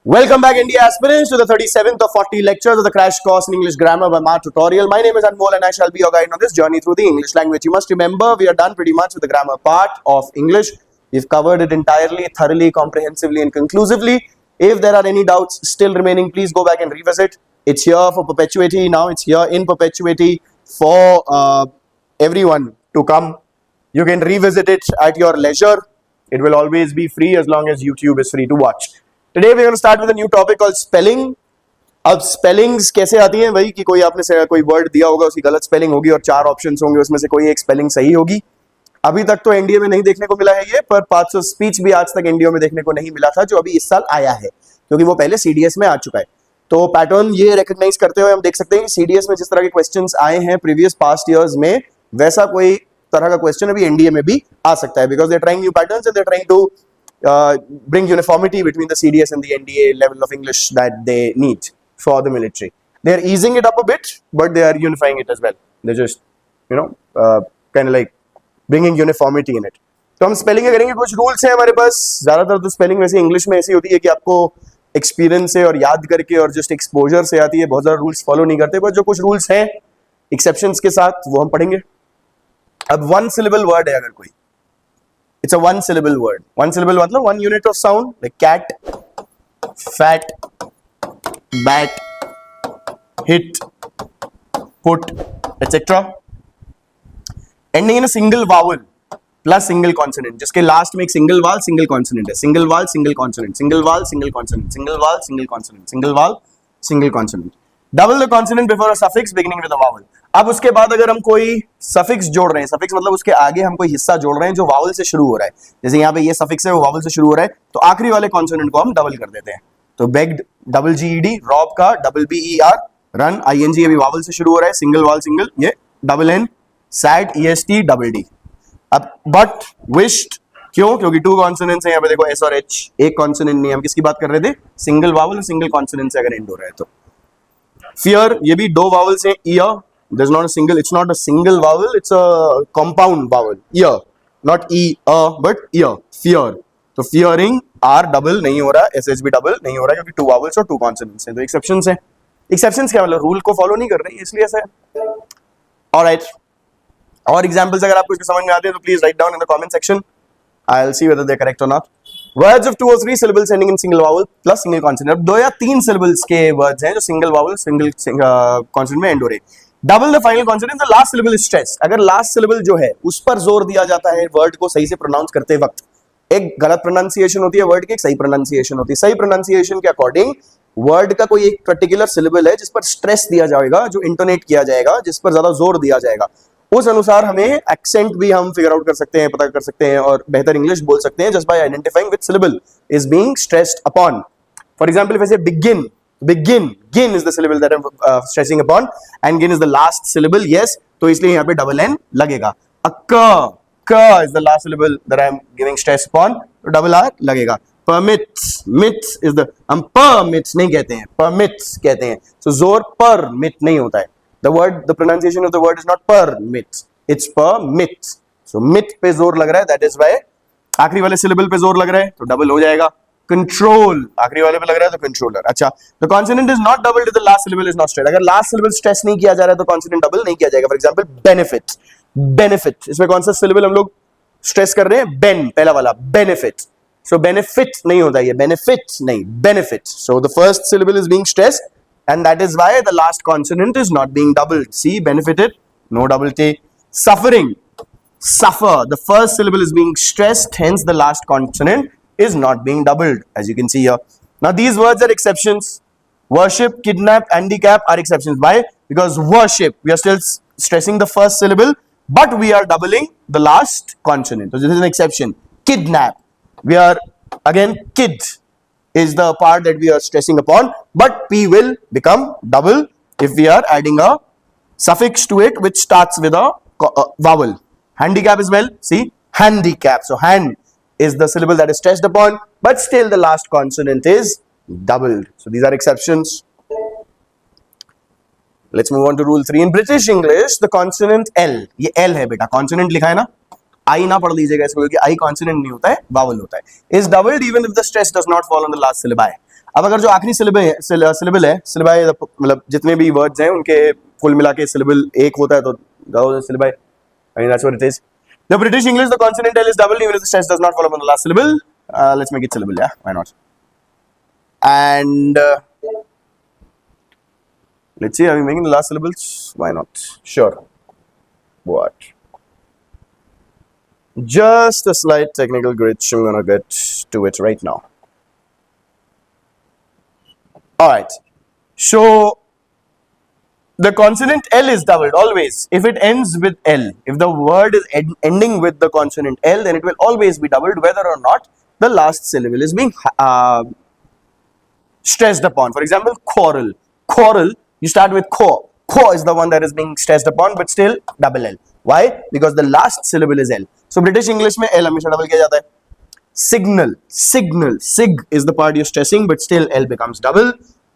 Welcome back, India aspirants, to the 37th of 40 lectures of the Crash Course in English Grammar by Mar Tutorial. My name is Anmol and I shall be your guide on this journey through the English language. You must remember, we are done pretty much with the grammar part of English. We've covered it entirely, thoroughly, comprehensively and conclusively. If there are any doubts still remaining, please go back and revisit. It's here for perpetuity. Now it's here in perpetuity for everyone to come. You can revisit it at your leisure. It will always be free as long as YouTube is free to watch. Today we're going to start with a new topic called spelling. अब spellings कैसे आती हैं भाई कि कोई आपने कोई word दिया होगा उसकी गलत स्पेलिंग होगी और चार ऑप्शंस होंगे उसमें से कोई एक स्पेलिंग सही होगी. अभी तक तो एनडीए में नहीं देखने को मिला है ये, पर पार्ट्स ऑफ स्पीच भी आज तक एनडीए में देखने को नहीं मिला था जो अभी इस साल आया है क्योंकि वो पहले सीडीएस में आ चुका है. तो पैटर्न ये रिकॉग्नाइज करते हुए हम देख सकते हैं कि सीडीएस में जिस तरह के क्वेश्चंस आए हैं प्रीवियस पास्ट ईयर्स में वैसा कोई तरह का क्वेश्चन अभी एनडीए में भी आ सकता है because they trying new patterns and they trying to bring uniformity between the CDS and the NDA level of English that they need for the military. They are easing it up a bit, but they are unifying it as well. They're just, kind of like bringing uniformity in it. तो हम spelling करेंगे. कुछ rules हैं हमारे पास. ज्यादातर तो spelling वैसे English में ऐसी होती है कि आपको एक्सपीरियंस से और याद करके और जस्ट एक्सपोजर से आती है. बहुत ज्यादा रूल्स फॉलो नहीं करते, पर जो कुछ रूल्स हैं एक्सेप्शंस के साथ वो हम पढ़ेंगे. अब वन सिलेबल वर्ड है अगर कोई, it's a one syllable word. One syllable मतलब one unit of sound like cat, fat, bat, hit, put, etc. Ending in a single vowel plus single consonant. जिसके लास्ट में एक single vowel, single consonant है. Single vowel, single consonant. Single vowel, single consonant. Single vowel, single consonant. Single vowel, single consonant. Double the consonant before a suffix beginning with a vowel. अब उसके बाद अगर हम कोई suffix जोड़ रहे हैं, सफिक्स मतलब उसके आगे हम कोई हिस्सा जोड़ रहे हैं जो वावल से शुरू हो रहा है, जैसे यहाँ पे ये सफिक्स है वो वावल से शुरू हो रहा है, तो आखिरी वाले कॉन्सोनेंट को हम डबल कर देते हैं. तो बेग्ड डबल जीईडी, रॉब का डबल बीईआर, रन आईएनजी अभी वावल से शुरू हो रहा है, सिंगल वाल सिंगल, ये double N, sad E S T double D. अब बट, विश्ड, क्यों? क्योंकि टू कॉन्सोनेंट्स हैं यहाँ पे, देखो एस और एच, एक कॉन्सोनेंट नहीं. हम किसकी बात कर रहे थे? सिंगल वावल, सिंगल कॉन्सोनेंट से अगर एंड हो रहा है तो. फियर, ये भी दो वावल्स हैं. Year, there's not a single, it's not a single vowel, it's a compound vowel. Ear, not e but ear. Fear, तो fearing r डबल नहीं हो रहा, sh भी डबल नहीं हो रहा क्योंकि टू वावल्स और टू कॉन्सोनेंट्स हैं. तो एक्सेप्शंस हैं. एक्सेप्शंस क्या मतलब? रूल को फॉलो नहीं कर रहे हैं इसलिए ऐसा है. ऑलराइट, और एग्जांपल्स अगर आपको इसके समझ में आते हैं तो please write down in the comment section. I'll see whether they're correct or not. Words of 2 or 3 syllables ending in single vowel plus single consonant. अब 2 या 3 syllables के words हैं जो single vowel single consonant में end हो रहे हैं. Double the final consonant, the last syllable is stressed. अगर last syllable जो है उस पर जोर दिया जाता है वर्ड को सही से प्रोनाउंस करते वक्त. एक गलत प्रोनाउंसिएशन होती है वर्ड की, एक सही प्रोनाउंसिएशन होती है. सही प्रोनाउंसिएशन के अकॉर्डिंग वर्ड का कोई एक पर्टिकुलर सिलेबल है जिस पर स्ट्रेस दिया जाएगा, जो इंटोनेट किया जाएगा, जिस पर ज्यादा जोर दिया जाएगा, उस अनुसार हमें एक्सेंट भी हम फिगर आउट कर सकते हैं, पता कर सकते हैं और बेहतर इंग्लिश बोल सकते हैं just by identifying which syllable is being stressed upon. For example, if I say begin, gin is the syllable that I'm stressing upon and gin is the last syllable. Yes, तो इसलिए यहाँ पे double n लगेगा. A k is the last syllable that I'm giving stress upon, तो double r लगेगा. Permits, mits is the, हम permits नहीं कहते हैं, permits कहते हैं. So जोर permit नहीं होता है. The pronunciation of the word is not permit, it's permit. So mit पे जोर लग रहा है, that is why आखिरी वाले syllable पे जोर लग रहा है तो double हो जाएगा. Control, आखिरी वाले पे लग रहा है तो controller. अच्छा, the consonant is not doubled if the last syllable is not stressed. अगर last syllable stress नहीं किया जा रहा है तो consonant double नहीं किया जाएगा. For example, benefit, benefit, इसमें कौन सा syllable हम लोग stress कर रहे हैं? Ben, पहला वाला benefit. So benefit नहीं होता है, benefit नहीं, benefit. So the first syllable is being stressed and that is why the last consonant is not being doubled. See, benefited, no double T. Suffering, suffer, the first syllable is being stressed, hence the last consonant is not being doubled, as you can see here. Now these words are exceptions. Worship, kidnap, handicap are exceptions. Why? Because worship, we are still stressing the first syllable, but we are doubling the last consonant. So this is an exception. Kidnap, we are again, kid is the part that we are stressing upon, but P will become double if we are adding a suffix to it which starts with a vowel. Handicap as well, see, handicap. So hand is the syllable that is stressed upon, but still the last consonant is doubled. So these are exceptions. Let's move on to rule 3. In British English, the consonant L, ये L है बेटा, consonant लिखा है ना, I ना पढ़ लीजिएगा इसको क्योंकि I consonant नहीं होता है, vowel होता है, is doubled even if the stress does not fall on the last syllable. अब अगर जो आखिरी सिलेबल है, सिलेबाई मतलब जितने भी वर्ड्स हैं उनके कुल मिला के सिलेबल एक होता है, तो syllabi, I mean, that's what it is. The British English, the consonant L is double, even if the stress does not follow on the last syllable. Let's make it syllable, yeah, why not? And let's see, are we making the last syllables? Why not? Sure. What? Just a slight technical glitch. I'm gonna get to it right now. All right. So the consonant L is doubled always. If it ends with L, if the word is ending with the consonant L, then it will always be doubled, whether or not the last syllable is being stressed upon. For example, quarrel. Quarrel, you start with ko. Ko is the one that is being stressed upon, but still double L. Why? Because the last syllable is L. So British English में L हमेशा double किया जाता है. Signal, signal, sig is the part you're stressing, but still L becomes double.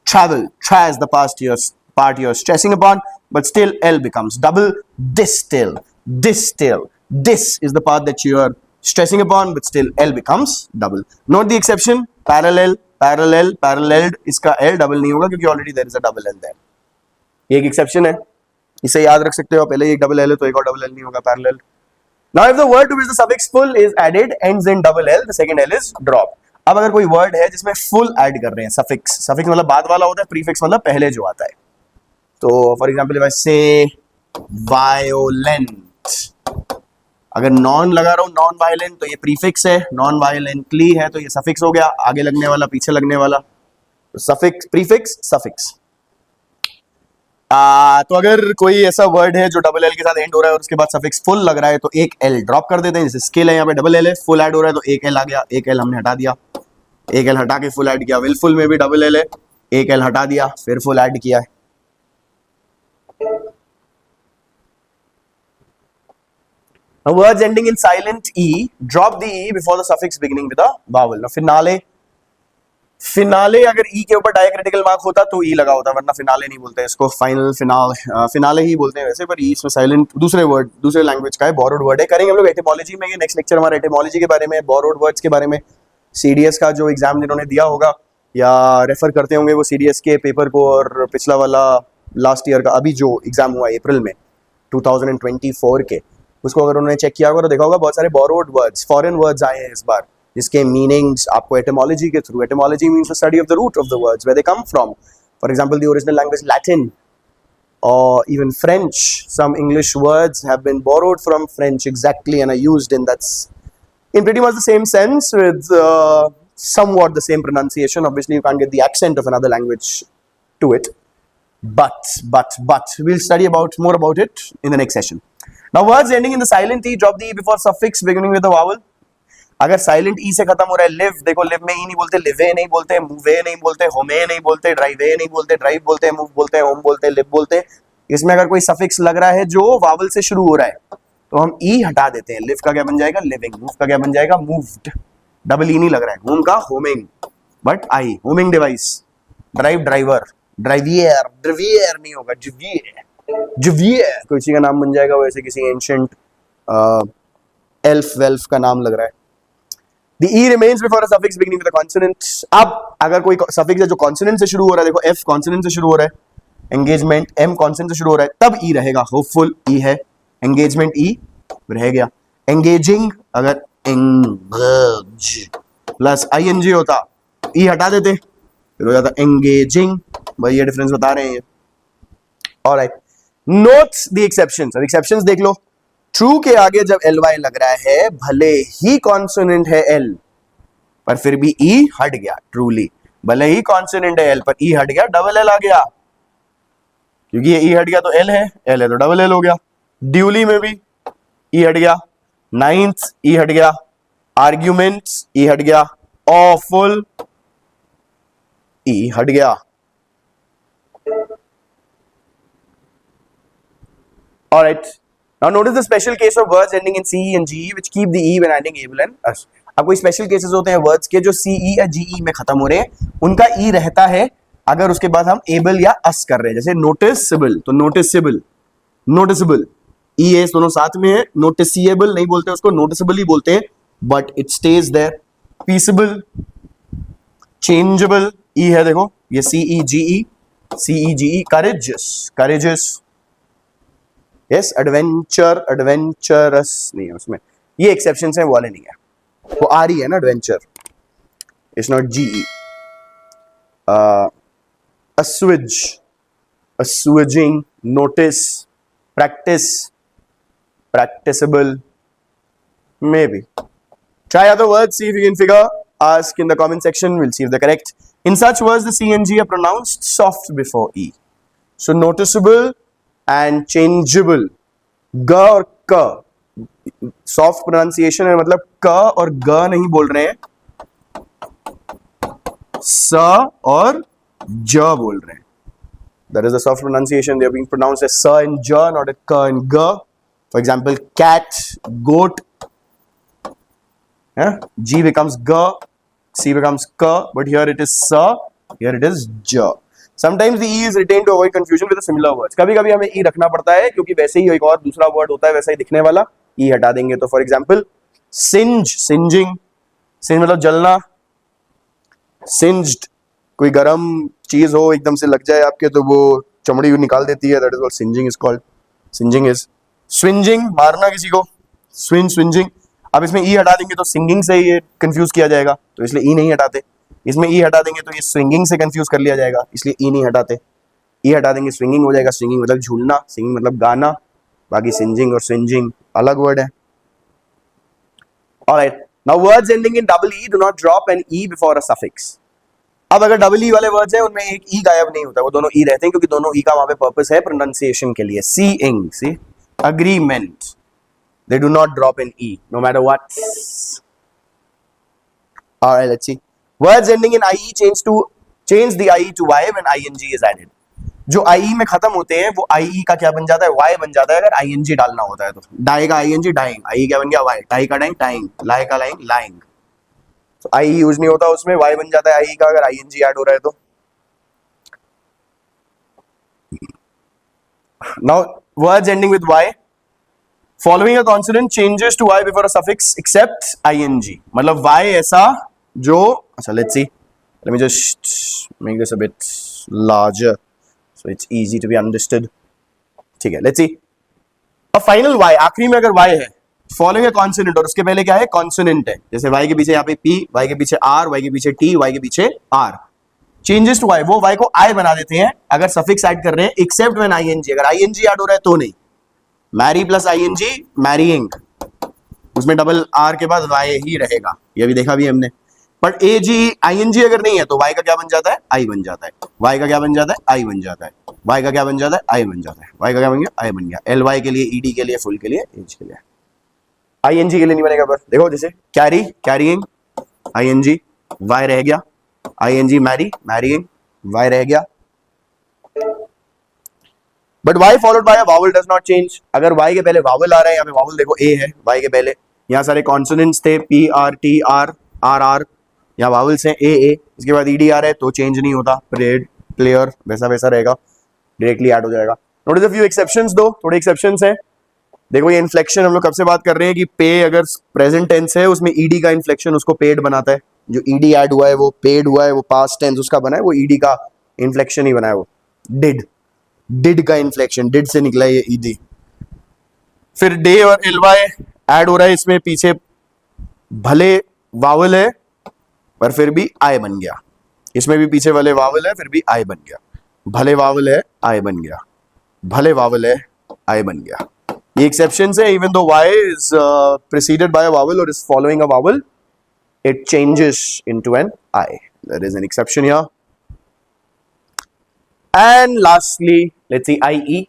Travel, tra is the part you're stressing upon, but still L becomes double. Distill, distill, dis is the part that you are stressing upon, but still L becomes double. Note the exception, parallel, parallel, paralleled, इसका L double नहीं होगा क्योंकि already there is a double L there. ये एक exception है, इसे याद रख सकते हो. पहले एक double L है तो एक और double L नहीं होगा, parallel. Now if the word to which the suffix full is added ends in double L, the second L is dropped. अब अगर कोई word है जिसमें full add कर रहे हैं, suffix, suffix मतलब बाद वाला होता है, prefix मतलब पहले जो आता है. तो for example if I say violent, अगर non लगा रहा हूँ, non violent, तो ये prefix है, non violently है तो ये suffix हो गया, आगे लगने वाला पीछे लगने वाला, तो suffix, prefix, suffix. तो अगर कोई ऐसा वर्ड है जो डबल एल के साथ एंड हो रहा है और उसके बाद सफिक्स फुल लग रहा है तो एक एल ड्रॉप कर देते हैं. जैसे स्किल है, यहाँ पे डबल एल है, फुल ऐड हो रहा है तो एक एल आ गया, एक एल हमने हटा दिया, एक एल हटा के फुल ऐड किया. विलफुल में भी डबल एल है, एक एल हटा दिया, फिर फुल ऐड किया है. Now words ending in silent E, drop the E before the suffix beginning with a vowel. Now finale, finale अगर ई के ऊपर डायक्रिटिकल मार्क होता तो ई लगा होता, वरना फिनाले नहीं बोलते इसको, फाइनल फिनाले ही बोलते हैं वैसे, पर ई इसमें साइलेंट दूसरे वर्ड, दूसरे लैंग्वेज का है, बोरोड वर्ड है. करेंगे हम लोग एटिमोलॉजी में. ये नेक्स्ट लेक्चर हमारा एटिमोलॉजी के बारे में, बोरोड वर्ड्स के बारे में. सीडीएस का जो एग्जाम जिन्होंने दिया होगा या रेफर करते होंगे वो सीडीएस के पेपर को, और पिछला वाला लास्ट ईयर का अभी जो एग्जाम हुआ अप्रैल में 2024 के, उसको अगर उन्होंने चेक किया होगा तो देखा होगा बहुत सारे बोरोड वर्ड्स, फॉरेन वर्ड्स आए हैं इस बार, जिसके मीनिंग्स आपको एटिमोलॉजी के through, etymology means the study of the root of the words, where they come from. For example the original language Latin or even French, some English words have been borrowed from French exactly and are used in in pretty much the same sense with somewhat the same pronunciation. Obviously you can't get the accent of another language to it, but we'll study more about it in the next session. Now words ending in the silent E, drop the E before suffix beginning with a vowel. अगर silent ई से खत्म हो रहा है, live, देखो live में ई नहीं बोलते, लिवे नहीं बोलते, मूवे नहीं बोलते, होमे नहीं बोलते, ड्राइवे नहीं बोलते, ड्राइव बोलते, मूव बोलते, होम बोलते, लिव बोलते. इसमें अगर कोई सफिक्स लग रहा है जो वावल से शुरू हो रहा है तो हम ई हटा देते हैं. लिव का क्या बन जाएगा, लिविंग. मूव का क्या बन जाएगा, मूव्ड. डबल ई नहीं लग रहा है. होम का homing, but I, homing device. Drive, driver. ड्राइवियर, ड्राइवियर नहीं होगा, जुवियर, जुवियर किसी का नाम बन जाएगा, वैसे किसी एंशिएंट एल्फ वेल्फ का नाम लग रहा है. The E remains before a suffix beginning with a consonant. अब अगर कोई suffix है जो consonant से शुरू हो रहा है, देखो F consonant से शुरू हो रहा है, engagement, M consonant से शुरू हो रहा है, तब E रहेगा. hopeful E है, engagement E रह गया. engaging अगर engage प्लस ing होता, E हटा देते, फिर हो जाता engaging. भाई ये डिफरेंस बता रहे हैं ये. Alright, note the exceptions. अब exceptions देख लो. ट्रू के आगे जब एल वाई लग रहा है, भले ही कॉन्सोनेंट है एल पर फिर भी ई हट गया. ट्रूली भले ही कॉन्सोनेंट है एल पर ई हट गया, डबल एल आ गया, क्योंकि ये ई हट गया तो एल है तो डबल एल हो गया. ड्यूली में भी ई हट गया. नाइन्थ ई हट गया. आर्ग्यूमेंट्स ई हट गया. ऑफुल ई हट गया. Alright, now notice the special case of words ending in CE and GE which keep the E when adding able and us. अब कोई स्पेशल केसेस होते हैं वर्ड्स के जो CE या GE में खत्म हो रहे हैं, उनका E रहता है अगर उसके बाद हम able या us कर रहे हैं. जैसे noticeable, तो noticeable, noticeable, ES दोनों साथ में है. noticeable नहीं बोलते उसको, noticeable ही बोलते हैं, but it stays there. peaceable, changeable, ई है देखो, ये CEGE, CEGE, courageous, yes, adventure, adventurous नहीं है उसमें, ये एक्सेप्शन है, वो वाले नहीं है, वो आ रही है ना adventure, it's not GE। assuage, assuaging, notice, practice, practicable, maybe. Try other words, see if you can figure. Ask in the comment section, we'll see if they're correct. In such words, the C and G are pronounced soft before E. So noticeable and changeable. G और क soft pronunciation है, मतलब क और ग नहीं बोल रहे हैं, स और ज बोल रहे हैं. That is the soft pronunciation. They are being pronounced as sa and ja, not as ka and ga. For example, cat, goat. G becomes ga, C becomes ka, but here it is sa, here it is ja. Sometimes the E is retained to avoid confusion with the similar words. कभी कभी हमें E रखना पड़ता है क्योंकि वैसे ही एक और दूसरा वर्ड होता है वैसा ही दिखने वाला, E हटा देंगे. तो for example singe, singeing, singe मतलब जलना, singed कोई गरम चीज हो एकदम से लग जाए आपके तो वो चमड़ी निकाल देती है, that is what singeing is called. Singeing is swingeing, मारना किसी को, स्विंजिंग. अब इसमें ई हटा देंगे तो सिंगिंग से ये कंफ्यूज किया जाएगा, तो इसलिए ई नहीं हटाते. इसमें ई हटा देंगे तो ये स्विंगिंग से कंफ्यूज कर लिया जाएगा, इसलिए ई नहीं हटाते. ई हटा देंगे स्विंगिंग हो जाएगा, स्विंगिंग मतलब झूलना, सिंगिंग मतलब गाना. बाकी सिंजिंग और स्विंजिंग अलग वर्ड है. Alright, now words ending in double E do not drop an E before a suffix. अब अगर डबल ई वाले वर्ड्स हैं उनमें एक ई गायब नहीं होता, वो दोनों ई रहते हैं क्योंकि दोनों ई का वहां पे पर्पस है प्रोनाउंसिएशन के लिए. Seeing, see, agreement, they do not drop an e no matter what. All right, let's see. Words ending in ie change the ie to y when ing is added. जो ie में खत्म होते हैं वो ie का क्या बन जाता है, y बन जाता है अगर ing डालना होता है. तो डाई का ing डाइंग, ie क्या बन गया y, टाई का डाइंग टाइंग, लाई का लाइंग लाइंग. तो ie यूज नहीं होता उसमें, y बन जाता है ie का अगर ing ऐड हो रहा है तो. Now words ending with y following a consonant changes to y before a suffix except ing. मतलब y ऐसा जो, अच्छा let's see, let me just make this a bit larger so it's easy to be understood. ठीक है, let's see. a final y, आखिरी में अगर y है following a consonant और उसके पहले क्या है, consonant है, जैसे y के पीछे यहाँ पे p, y के पीछे r, y के पीछे t, y के पीछे r, changes to y, वो y को I बना देते हैं अगर suffix ऐड कर रहे हैं except when ing, अगर ing ऐड हो रहा है तो नहीं. मैरी प्लस ing, मैरिंग, उसमें डबल आर के बाद वाई ही रहेगा, ये भी देखा भी हमने. बट ए जी ing अगर नहीं है तो वाई का क्या बन जाता है, आई बन जाता है. वाई का क्या बन जाता है, आई बन जाता है. वाई का क्या बन जाता है, आई बन जाता है. वाई का क्या बन गया, आई बन गया. एल वाई के लिए, ईडी के लिए, फुल के लिए, एज के लिए. ing के लिए नहीं बनेगा. पर देखो जैसे कैरी, कैरिंग, ing, वाई रह गया. ing मैरी, मैरिंग, वाई रह गया. But y followed by a vowel does not change. अगर y के पहले वावल आ रहा है, यहाँ पे वावल देखो a है, y के पहले यहाँ सारे कॉन्सोनेंट्स थे, p r t r r r, यहाँ वावल्स हैं a a, इसके बाद ed आ रहा है तो चेंज नहीं होता. परेड, प्लेयर वैसा वैसा रहेगा, डायरेक्टली ऐड हो जाएगा. नोटिस अ फ्यू एक्सेप्शंस, दो थोड़े एक्सेप्शंस हैं. देखो ये इन्फ्लेक्शन हम लोग कब से बात कर रहे हैं कि पे अगर प्रेजेंट टेंस है उसमें ed का इन्फ्लेक्शन उसको पेड बनाता है. जो ed ऐड हुआ है वो पेड हुआ है, वो पास्ट टेंस उसका बना है, वो ed का इन्फ्लेक्शन ही बना है. वो डिड का इन्फ्लेक्शन, डिड से निकला ये ईडी. फिर डे और एलवाई ऐड हो रहा है, इसमें पीछे भले वावल है पर फिर भी आई बन गया. इसमें भी पीछे वाले वावल है फिर भी आई बन गया. भले वावल है, आई बन गया. भले वावल है, आई बन गया. ये एक्सेप्शंस है. Even though Y is preceded by a vowel or is following a vowel, it changes into an I. There is an exception here. And lastly, let's see IE.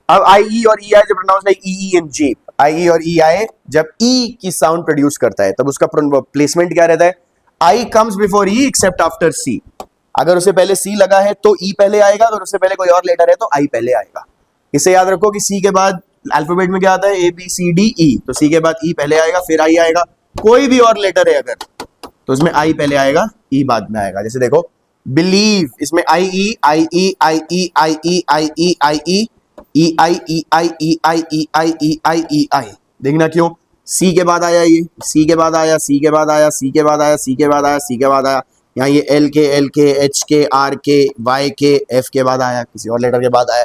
अब IE और EI जब pronounce like EE and J, IE और EI जब E की sound produce करता है तब उसका प्लेसमेंट क्या रहता है, I comes before E except after C. अगर उससे पहले C लगा है तो E पहले आएगा, अगर उससे पहले कोई और लेटर है तो I पहले आएगा. इसे याद रखो कि C के बाद अल्फाबेट में क्या आता है, A B C D E, तो C के बाद E पहले आएगा फिर I आएगा. कोई भी और लेटर है अगर तो उसमें I पहले आएगा, E बाद में आएगा. जैसे देखो बिलीव, इसमें आई ई आई ई आई ई आई ई आई ई आई ई ई आई ई आई ई आई ई आई ई आई ई आई. देखना क्यों, सी के बाद आया, ये सी के बाद आया, सी के बाद आया, सी के बाद आया, सी के बाद आया, सी के बाद आया. यहाँ ये एल के एच के आर के वाई के एफ के बाद आया, किसी और लेटर के बाद आया।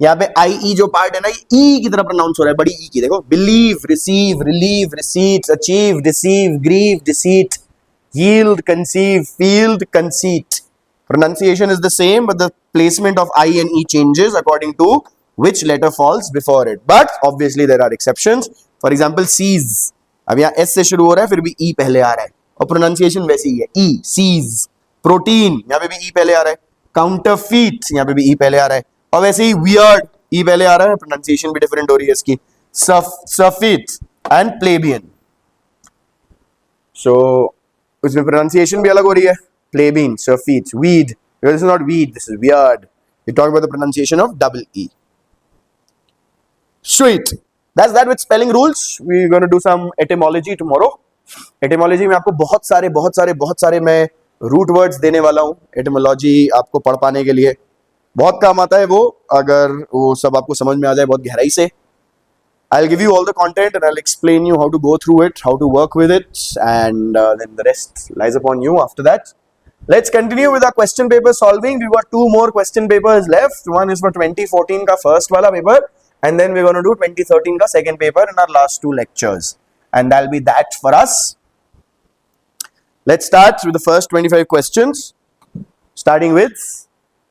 यहाँ पे आई ई जो पार्ट है ना, ये ई की तरह प्रोनाउंस हो रहा है, बड़ी ई की, देखो, believe, receive, relieve, receipt, achieve, deceive, grieve, deceit, yield, conceive, field, conceit. Pronunciation is the same, but the placement of I and E changes according to which letter falls before it. But obviously there are exceptions. For example, seize. अब यहाँ S से शुरू हो रहा है, फिर भी E पहले आ रहा है, और प्रोनाउंसिएशन वैसी ही है, E, seize. Protein, यहाँ पे भी E पहले आ रहा है. Counterfeit, यहाँ पे भी E पहले आ रहा है, और वैसे ही weird, E पहले आ रहा है, प्रोनाउंसिएशन भी डिफरेंट हो रही है इसकी. Surfeit and plebeian. So उसमें प्रोनाउंसिएशन भी अलग हो रही है. Plebeian, surfeit, weed. This is not weed, this is weird. We talk about the pronunciation of double E. Sweet. That's that with spelling rules. We're going to do some etymology tomorrow. Etymology में आपको बहुत सारे मैं root words देने वाला हूँ. Etymology आपको पढ़ पाने के लिए बहुत काम आता है वो, अगर वो सब आपको समझ में आ जाए बहुत गहराई से. I'll give you all the content and I'll explain you how to go through it, how to work with it, and then the rest lies upon you after that. Let's continue with our question paper solving. We've got two more question papers left. One is for 2014 ka first wala paper, and then we're going to do 2013 ka second paper in our last two lectures. And that'll be that for us. Let's start with the first 25 questions, starting with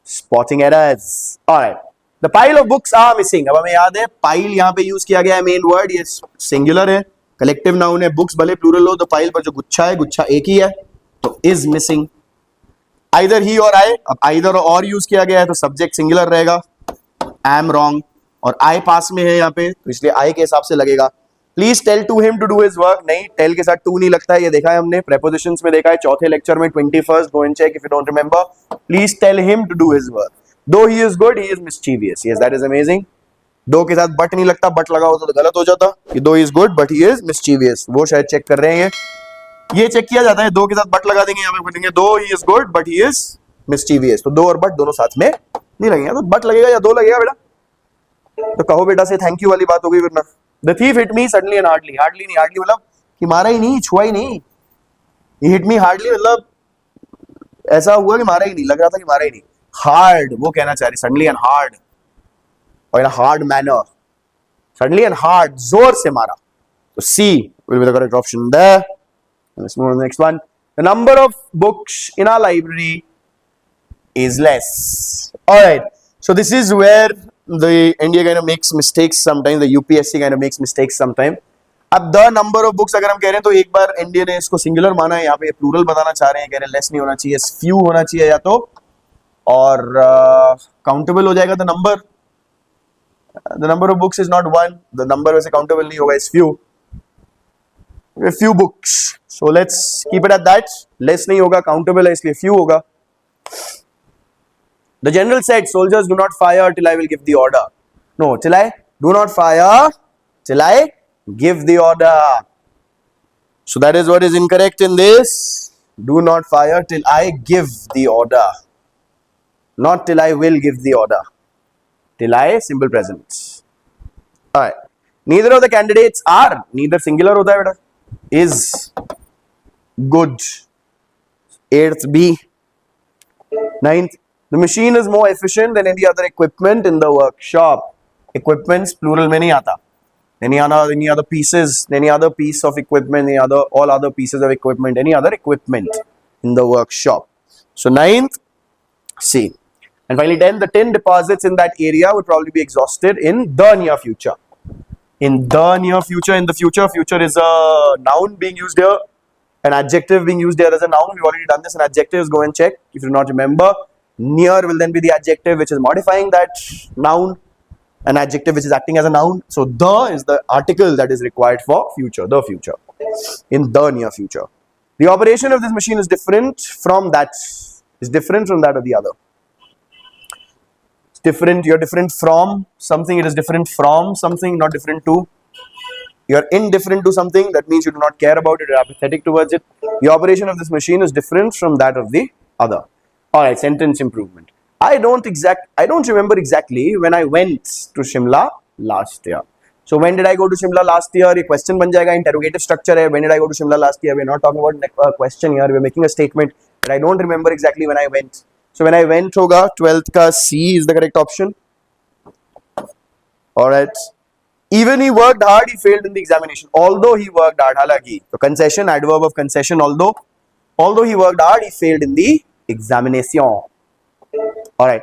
spotting errors. Alright. The pile of books are missing. अब हमें याद है pile यहाँ पे use किया गया है, main word, ये सिंगुलर है, कलेक्टिव नाउन है, बुक्स भले प्लूरल हो, तो पाइल पर जो गुच्छा है, गुच्छा एक ही है, तो इज मिसिंग. आइदर ही और आई, अब आइदर और यूज किया गया है तो सब्जेक्ट सिंगुलर रहेगा, एम रॉन्ग, और आई पास में है यहाँ पे, तो इसलिए आई के हिसाब से लगेगा. Please tell to him to do his work. नहीं, टेल के साथ टू नहीं लगता है, ये देखा है हमने प्रेपोजिशंस में, देखा है चौथे लेक्चर में 21st. Go and check if you don't remember. Please tell him to do his work. Though he is good, he is mischievous. Yes, that is amazing. दो के साथ बट नहीं लगता, बट लगा होता तो गलत हो जाता. कि दो is good, but he is mischievous. वो शायद चेक कर रहे हैं, ये चेक किया जाता है. दो के साथ बट लगा देंगे, यहाँ पे बोलेंगे दो he is good, but he is mischievous. तो दो और बट दोनों साथ में नहीं लगेंगे, तो बट लगेगा या दो लगेगा बेटा. तो कहो बेटा से थैंक यू वाली बात होगी वरना. The thief hit me suddenly and hardly. Hardly नहीं, hardly मतलब कि मारा ही नहीं, छुआ ही नहीं. He hit me hardly मतलब ऐसा हुआ कि मारा ही नहीं, लग रहा था कि मारा ही नहीं. Hard, वो कहना चाह रही, suddenly and hard, or in a hard manner. Suddenly and hard, जोर से मारा. So C will be the correct option there. Let's move on to the next one. The number of books in our library is less. All right. So this is where the India kind of makes mistakes sometimes. The UPSC kind of makes mistakes sometimes. अब the number of books अगर हम कह रहे हैं तो एक बार India ने इसको सिंगुलर माना है, यहाँ पे प्लूरल बताना चाह रहे हैं, कह रहे हैं लेस नहीं होना चाहिए, few होना चाहिए या तो, और काउंटेबल हो जाएगा. The number of books is not one, the number वैसे काउंटेबल नहीं होगा, is few books. So let's keep it at that. Less नहीं होगा, काउंटेबल है इसलिए फ्यू होगा. The general said soldiers do not fire till I will give the order. No, till I do not fire till I give the order. So that is what is incorrect in this. Do not fire till I give the order. Not till I will give the order. Till I, simple present. Alright. Neither of the candidates are. Neither singular होता है बेटा. Is good. 8th B. 9th. The machine is more efficient than any other equipment in the workshop. Equipments plural में नहीं आता. Any other pieces, any other piece of equipment, all other pieces of equipment, any other equipment in the workshop. So 9th C. And finally 10, the tin deposits in that area would probably be exhausted in the near future. In the near future, in the future, future is a noun being used here, an adjective being used here as a noun. We've already done this. An adjective is, go and check if you do not remember. Near will then be the adjective which is modifying that noun, an adjective which is acting as a noun. So the is the article that is required for future, the future, in the near future. The operation of this machine is different from that of the other. Different, you're different from something, it is different from something, not different to. You're indifferent to something, that means you do not care about it, you're apathetic towards it. The operation of this machine is different from that of the other. Alright, sentence improvement. I don't remember exactly when I went to Shimla last year. So when did I go to Shimla last year? ये question बन जाएगा, interrogative structure है. When did I go to Shimla last year? We're not talking about a question here, we're making a statement. but I don't remember exactly when I went. So when I went होगा 12th का C is the correct option. Alright. Even he worked hard, he failed in the examination. Although he worked hard, हालांकि तो concession, adverb of concession. Although he worked hard, he failed in the examination. Alright.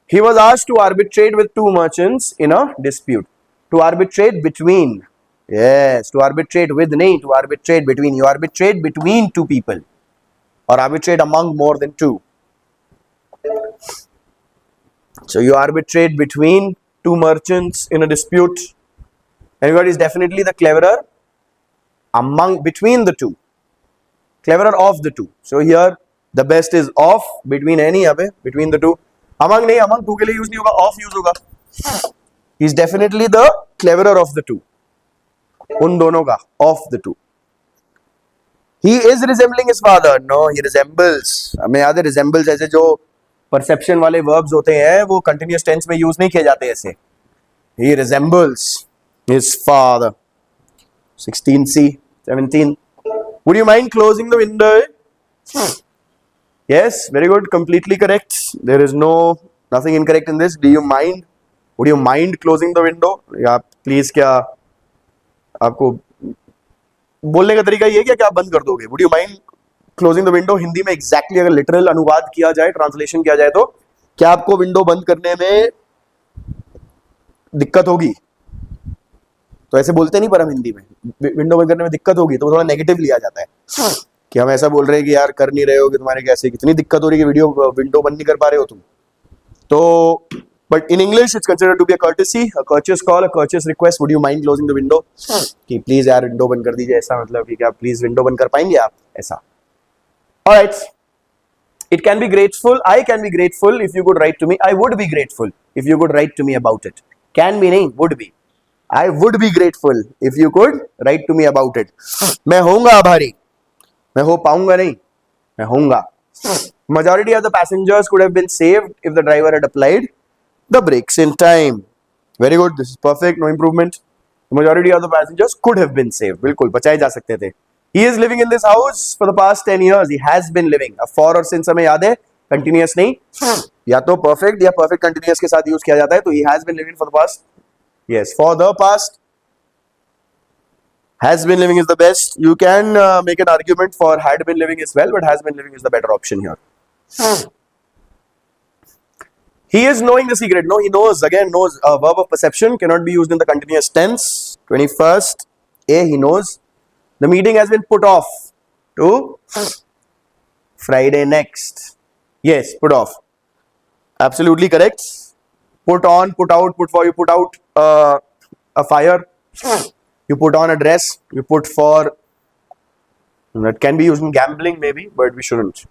He was asked to arbitrate with two merchants in a dispute. To arbitrate between. Yes, to arbitrate with नहीं, to arbitrate between. You arbitrate between two people or arbitrate among more than two. So you arbitrate between two merchants in a dispute. Anybody is definitely the cleverer between the two. Cleverer of the two. So here the best is of between any between the two. Among नहीं, among two के लिए use नहीं होगा, of use होगा. He is definitely the cleverer of the two. उन दोनों का, of the two. He is resembling his father. No, he resembles. हमें याद है resembles ऐसे जो perception वाले verbs होते हैं वो continuous tense में use नहीं किए जाते ऐसे. He resembles his father. 16C, 17. Would you mind closing the window? Yes, very good. Completely correct. There is nothing incorrect in this. Do you mind? Would you mind closing the window? या please क्या आपको बोलने का तरीका ये है क्या आप बंद कर दोगे? Would you mind closing the window? Hindi में exactly अगर literal अनुवाद किया जाए, translation किया जाए तो क्या आपको विंडो बंद करने में दिक्कत होगी? तो ऐसे बोलते नहीं, पर हम हिंदी में विंडो बंद करने में दिक्कत होगी तो थोड़ा नेगेटिव लिया जाता है कि हम ऐसा बोल रहे हैं कि यार कर नहीं रहे हो कि तुम्हारे कैसे कितनी दिक्कत हो रही है कि विंडो बंद नहीं कर पा रहे हो तुम. तो but in English it's considered to be a courtesy, a courteous call, a courteous request. Would you mind closing the window? कि प्लीज यार विंडो बंद कर दीजिए, ऐसा मतलब कि क्या प्लीज विंडो बंद कर पाएंगे आप, ऐसा. Alright. It can be grateful. I can be grateful if you could write to me. I would be grateful if you could write to me about it. Can be नहीं, would be. I would be grateful if you could write to me about it. मैं होऊंगा आभारी. मैं हो पाऊंगा नहीं, मैं होऊंगा. Majority of the passengers could have been saved if the driver had applied the brakes in time. Very good. This is perfect. No improvement. The majority of the passengers could have been saved. बिल्कुल बचाए जा सकते थे. He is living in this house for the past 10 years. He has been living. अब for और since हमें याद है, continuous नहीं, या तो perfect या perfect continuous के साथ use किया जाता है. तो he has been living for the past. Yes, for the past. Has been living is the best. You can make an argument for had been living as well, but has been living is the better option here. He is knowing the secret. No, he knows. Again, knows. A verb of perception cannot be used in the continuous tense. 21st. A, he knows. The meeting has been put off to Friday next. Yes, put off. Absolutely correct. Put on, put out, put for. You put out a fire. You put on a dress. You put for. That can be used in gambling maybe, but we shouldn't.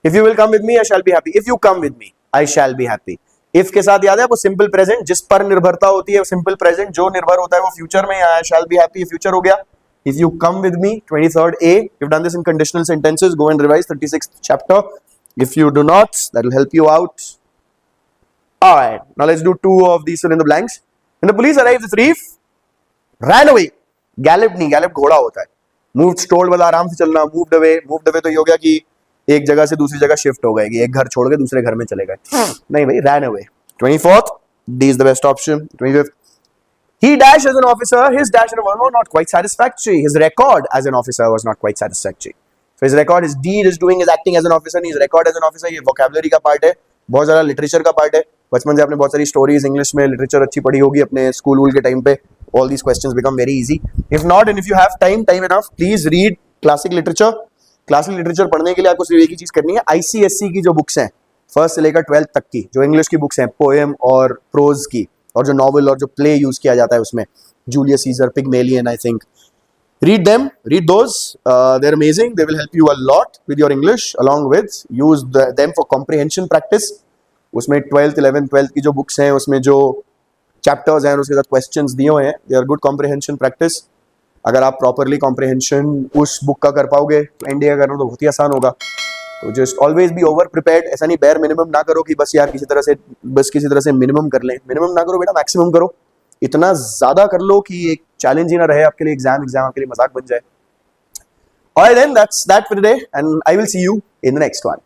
If you will come with me, I shall be happy. If you come with me, I shall be happy. If के साथ याद है वो simple present जिस पर निर्भरता होती है, सिंपल प्रेजेंट जो निर्भर होता है वो फ्यूचर में, I shall be happy future हो गया. If you come with me, 23rd A, you've done this in conditional sentences. Go and revise 36th chapter. If you do not, that will help you out. Alright, now let's do two of these fill in the blanks. When the police arrived, the thief ran away. Galloped नहीं, gallop घोड़ा होता है. Moved, strolled वाला आराम से चलना. Moved away तो ये हो गया कि एक जगह से दूसरी जगह शिफ्ट हो गए कि एक घर छोड़ के दूसरे घर में चले गए. नहीं भाई, ran away. 24th, D is the best option. 25th, he dash as an officer. His dash as an officer was not quite satisfactory. His record as an officer was not quite satisfactory. So his record, his deed is doing, is acting as an officer. His record as an officer ये vocabulary का part है, बहुत ज़्यादा literature का part है. बचपन से आपने बहुत सारी स्टोरीज इंग्लिश में लिटरेचर अच्छी पढ़ी होगी अपने स्कूल वूल के टाइम पे. All these questions become very easy. If not, and if you have time enough, please read classic literature. Classic literature पढ़ने के लिए आपको सिर्फ एक ही चीज करनी है, ICSE की जो बुक्स हैं फर्स्ट से लेकर 12th तक की, जो इंग्लिश की बुक्स हैं पोएम और प्रोज की, और जो नॉवल और जो प्ले यूज किया जाता है उसमें, Julius Caesar, Pygmalion, I think, read them, read those. They're amazing. They will help you a lot with your English. Along with use them for comprehension practice. उसमें 12th 11th 12th की जो books हैं उसमें जो chapters हैं और उसके साथ क्वेश्चंस दिए हुए हैं, they are good comprehension practice. अगर आप प्रॉपरली कॉम्प्रिहेंशन उस बुक का कर पाओगे तो एनडीए करना तो बहुत ही आसान होगा. तो just always be over prepared. ऐसा नहीं बेयर मिनिमम ना करो कि बस यार किसी तरह से मिनिमम कर लें. मिनिमम ना करो बेटा, मैक्सिमम करो. इतना ज्यादा कर लो कि एक चैलेंज ही ना रहे आपके लिए, एग्जाम आपके लिए मजाक बन जाए. Alright then, that's that for today, and I will see you in the next one.